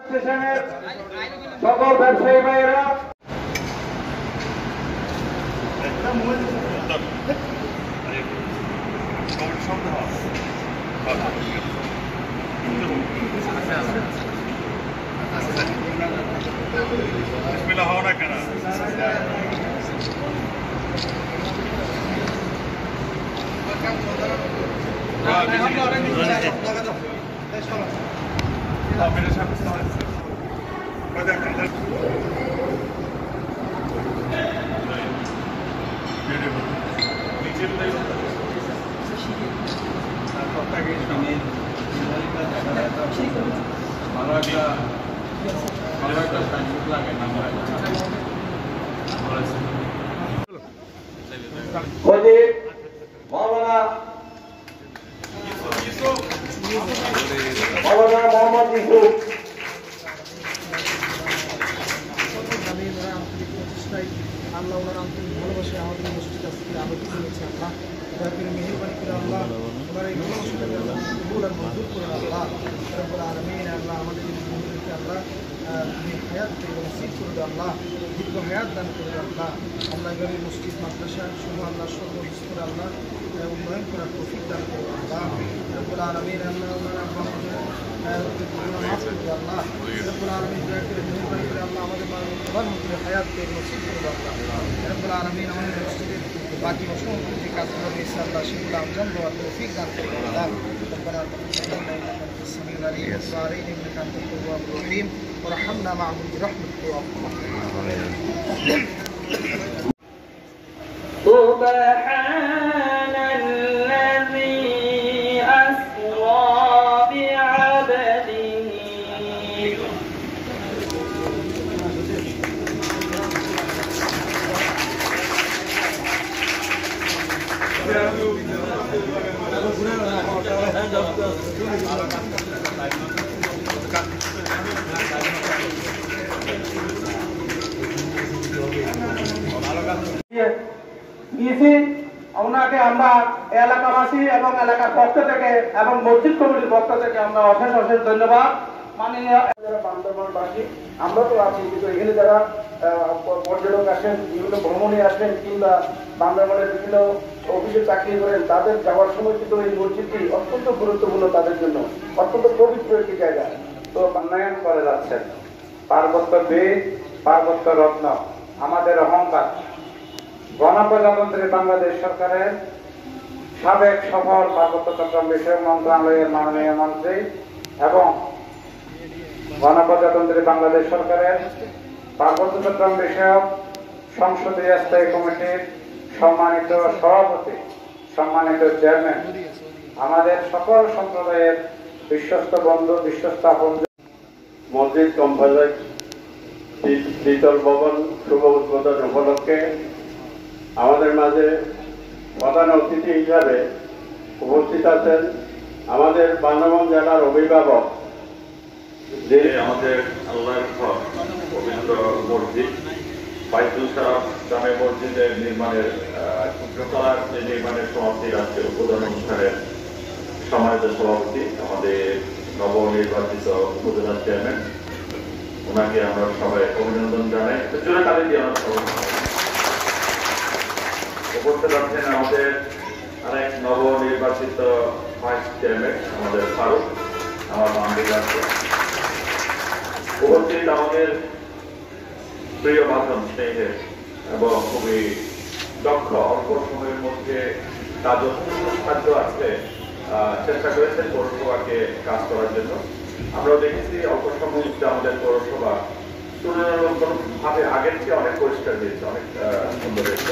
স্টেশনের সকল ব্যবসায়ী ভাইয়েরা মৌলানা মোহাম্মদ ইউসুফ আল্লাহ ওনার আন্তরিক ভালোবাসে আমাদের মসজিদ আজকে আলোকিত হয়েছে আল্লাহ দয়া করে মেহেরবানি করে আল্লাহ ওনার এই ভালোবাসাটাকে আল্লাহ কবুল আর মঞ্জুর করে আল্লাহ রব্বুল আলামিন আল্লাহ আমাদের এই বন্ধুদেরকে আল্লাহ তুমি হায়াত করে নসিব করে দাও আল্লাহ দীর্ঘ হায়াত দান করে দাও আল্লাহ আল্লাহ এবারে মসজিদ মাদ্রাসা শুভ আল্লাহ সর্বস্তরে আল্লাহ উন্নয়ন করার তৌফিক দান করে আল্লাহ রব্বুল আলামিন আল্লাহ ওনার মাফ করে আল্লাহ রব্বুল আলামিন দয়া করে মেহেরবানি করে আল্লাহ আমাদের প্রধানমন্ত্রী হায়াতকে নসিব করে দাও আল্লাহ রব্বুল আলামিন আমাদের মসজিদের বাকি অসংখ্য যে কাজগুলো রয়েছে আল্লাহ সেগুলো আঞ্জাম দেওয়ার তৌফিক দান করে আল্লাহ ربنا تقبل منا انك انت السميع العليم وتب علينا انك انت التواب الرحيم وارحمنا معهم برحمتك يا ارحم الراحمين سبحان الذي أسرى بعبده দিয়েছি ওনাকে আমরা এলাকাবাসী এবং এলাকার পক্ষ থেকে এবং মসজিদ কমিটির পক্ষ থেকে আমরা অশেষ অশেষ ধন্যবাদ মাননীয় যারা বান্দরবানবাসী আমরা তো আছি কিন্তু এখানে যারা পর্যটক আসেন বিভিন্ন ভ্রমণে আসেন কিংবা বান্দরবানের বিভিন্ন অফিসে চাকরি করেন তাদের যাওয়ার সময় কিন্তু এই মসজিদটি অত্যন্ত গুরুত্বপূর্ণ তাদের জন্য অত্যন্ত পবিত্র একটি জায়গা তো উন্নয়ন করে যাচ্ছেন পার্বত্য বীর পার্বত্য রত্ন আমাদের অহংকার গণপ্রজাতন্ত্রী বাংলাদেশ সরকারের সাবেক সফল পার্বত্য চট্টগ্রাম বিষয়ক মন্ত্রণালয়ের মাননীয় মন্ত্রী এবং গণপ্রজাতন্ত্রী বাংলাদেশ সরকারের পার্বত্য চট্টগ্রাম বিষয়ক সংসদীয় স্থায়ী কমিটির সম্মানিত সভাপতি সম্মানিত চেয়ারম্যান আমাদের সকল সম্প্রদায়ের বিশ্বস্ত বন্ধু বিশ্বস্ত আপন মসজিদ কমপ্লেক্স দ্বিতল ভবন শুভ উদ্বোধন উপলক্ষে আমাদের মাঝে প্রধান অতিথি হিসাবে উপস্থিত আছেন আমাদের বান্দরবান জেলার অভিভাবক যে আমাদের আল্লাহর ঘর পবিত্র মসজিদ বাইতুল সালাম জামে মসজিদের নির্মাণের তলার যে নির্মাণের সমাপ্তির আজকে উদ্বোধন অনুষ্ঠানের সম্মানিত সভাপতি আমাদের নবনির্বাচিত উপজেলা চেয়ারম্যান ওনাকে আমরা সবাই অভিনন্দন জানাই জোরে তালি দিয়ে আমরা সবাই উপস্থিত আছেন আমাদের আরেক নবনির্বাচিত ভাইস চেয়ারম্যান আমাদের ফারুক আমার বান্ধবী আছে উপস্থিত আমাদের প্রিয় বাঁধন স্নেহের এবং খুবই দক্ষ অল্প সময়ের মধ্যে কাজ সাধ্য আছে চেষ্টা করেছেন পৌরসভাকে কাজ করার জন্য আমরাও দেখেছি অল্প সময়ের মধ্যে আমাদের পৌরসভা তুলনামূলকভাবে আগের চেয়ে অনেক পরিষ্কার হয়েছে অনেক সুন্দর হয়েছে